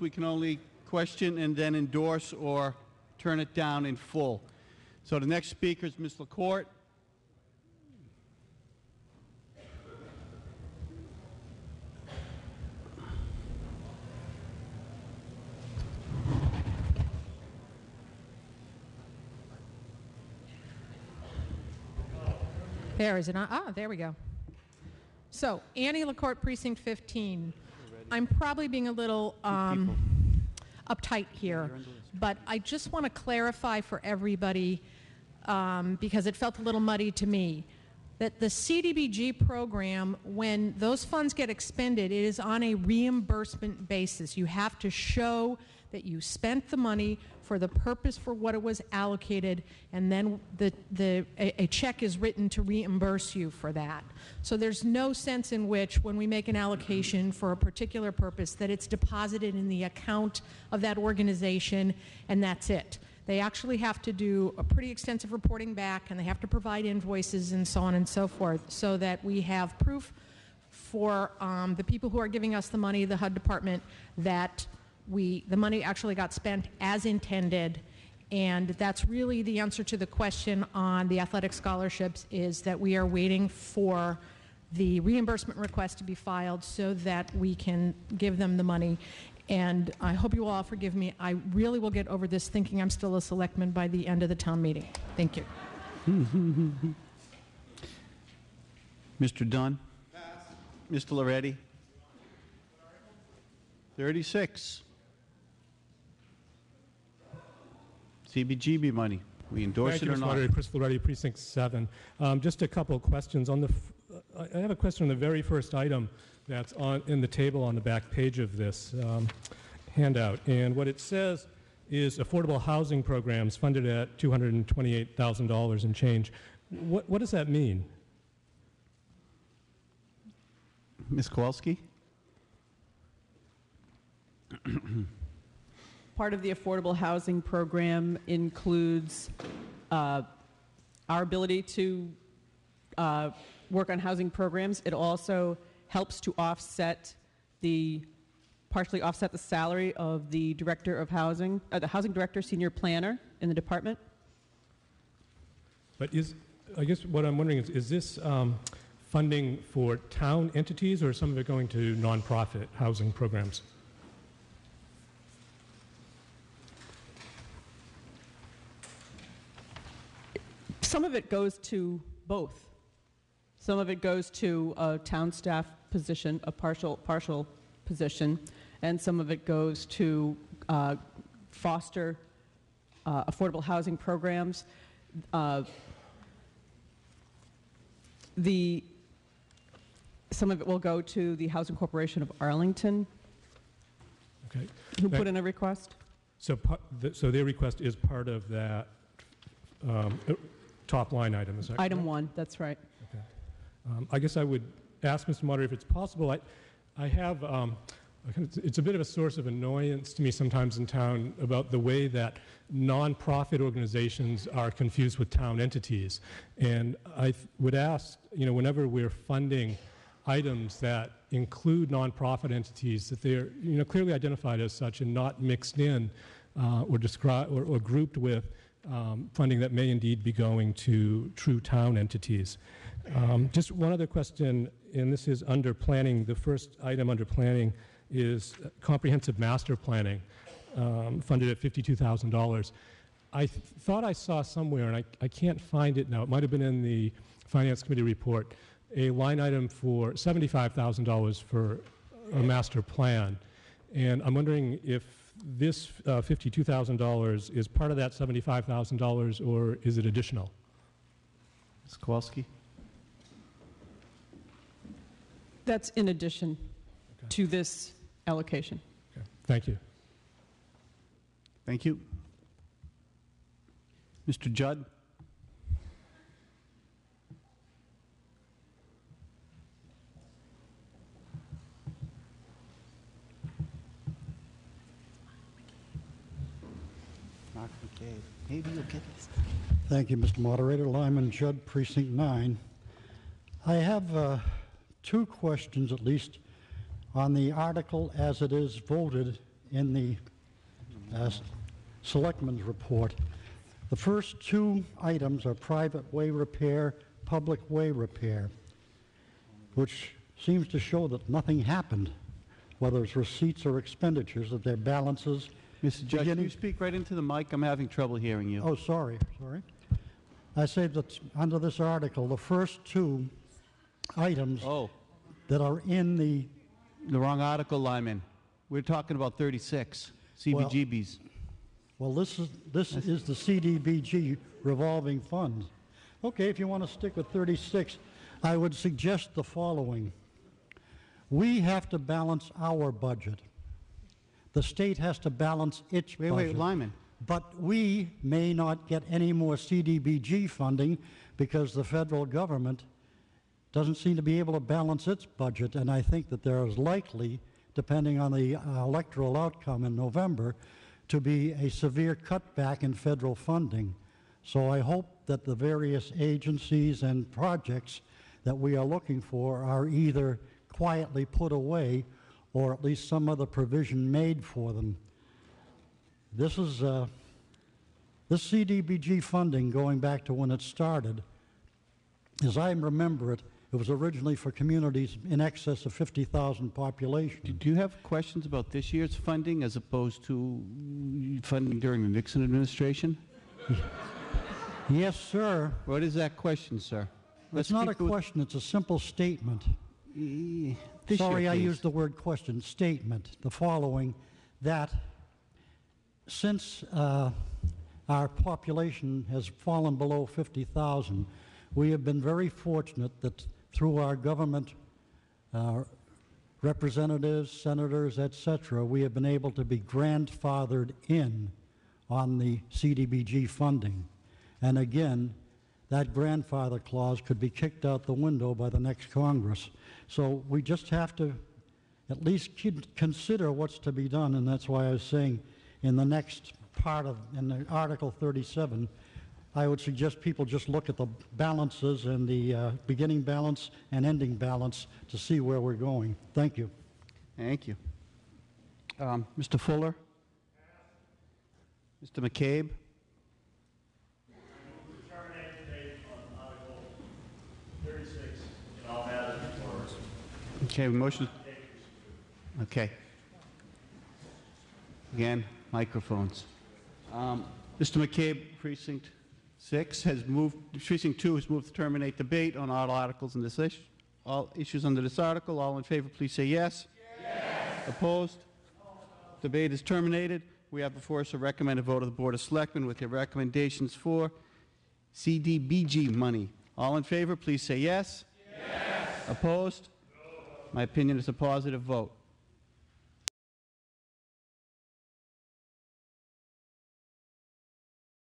we can only question and then endorse or turn it down in full. So the next speaker is Ms. LaCourte. There, is it on? Ah, there we go. So, Annie LaCourte, Precinct 15. I'm probably being a little uptight here, but I just want to clarify for everybody, because it felt a little muddy to me, that the CDBG program, when those funds get expended, it is on a reimbursement basis. You have to show that you spent the money for the purpose for what it was allocated, and then a check is written to reimburse you for that. So there's no sense in which, when we make an allocation for a particular purpose, that it's deposited in the account of that organization and that's it. They actually have to do a pretty extensive reporting back, and they have to provide invoices and so on and so forth, so that we have proof for the people who are giving us the money, the HUD department, that the money actually got spent as intended. And that's really the answer to the question on the athletic scholarships, is that we are waiting for the reimbursement request to be filed so that we can give them the money. And I hope you all forgive me. I really will get over this thinking I'm still a selectman by the end of the town meeting. Thank you. Mr. Dunn? Pass. Mr. Loretti? 36. CBGB money. We endorse it or not? Thank you, Chris Loretti, Precinct 7. Just a couple of questions. I have a question on the very first item that's in the table on the back page of this handout. And what it says is affordable housing programs funded at $228,000 and change. What does that mean? Ms. Kowalski? Part of the affordable housing program includes our ability to work on housing programs. It also helps to partially offset the salary of the director of housing, the housing director, senior planner in the department. But I guess what I'm wondering is this funding for town entities, or is some of it going to nonprofit housing programs? Some of it goes to both. Some of it goes to a town staff position, a partial position, and some of it goes to foster affordable housing programs. Some of it will go to the Housing Corporation of Arlington, okay, who put in a request. So their request is part of that top line item, is that Item correct? 1, that's right. Okay. I guess I would ask Mr. Moderator if it's possible. I have, it's a bit of a source of annoyance to me sometimes in town about the way that nonprofit organizations are confused with town entities. And I would ask, whenever we're funding items that include nonprofit entities, that they're clearly identified as such and not mixed in or described or grouped with funding that may indeed be going to true town entities. Just one other question, and this is under planning. The first item under planning is comprehensive master planning, funded at $52,000. I thought I saw somewhere, and I can't find it now, it might have been in the Finance Committee report, a line item for $75,000 for a master plan. And I'm wondering if this $52,000 is part of that $75,000, or is it additional? Ms. Kowalski? That's in addition to this allocation. Okay. Thank you. Thank you. Mr. Judd? Maybe you'll get this. Thank you, Mr. Moderator. Lyman Judd, Precinct 9. I have two questions, at least, on the article as it is voted in the Selectmen's report. The first two items are private way repair, public way repair, which seems to show that nothing happened, whether it's receipts or expenditures, that their balances. Mr. Judge, can you speak right into the mic? I'm having trouble hearing you. Oh, sorry. I say that under this article, the first two items that are in the wrong article, Lyman. We're talking about 36, CBGBs. Well, this is the CDBG revolving funds. Okay, if you want to stick with 36, I would suggest the following. We have to balance our budget. The state has to balance its budget. Wait, Lyman. But we may not get any more CDBG funding because the federal government doesn't seem to be able to balance its budget, and I think that there is likely, depending on the electoral outcome in November, to be a severe cutback in federal funding. So I hope that the various agencies and projects that we are looking for are either quietly put away or at least some other provision made for them. This is this CDBG funding, going back to when it started, as I remember it, it was originally for communities in excess of 50,000 population. Do you have questions about this year's funding as opposed to funding during the Nixon administration? Yes, sir. What is that question, sir? It's not a question, it's a simple statement. Sorry, I used the word question. Statement. The following, that since our population has fallen below 50,000, we have been very fortunate that through our government representatives, senators, etc., we have been able to be grandfathered in on the CDBG funding. And again, that grandfather clause could be kicked out the window by the next Congress. So we just have to at least consider what's to be done, and that's why I was saying in the next part of, in the Article 37, I would suggest people just look at the balances and the beginning balance and ending balance to see where we're going. Thank you. Thank you. Mr. Fuller? Mr. McCabe? Okay, motion. Okay. Again, microphones. Mr. McCabe, Precinct 6 has moved. Precinct 2 has moved to terminate debate on all articles in this issue. All issues under this article. All in favor, please say yes. Yes. Opposed? No. Debate is terminated. We have before us a recommended vote of the Board of Selectmen with your recommendations for CDBG money. All in favor, please say yes. Yes. Opposed? No. My opinion is a positive vote.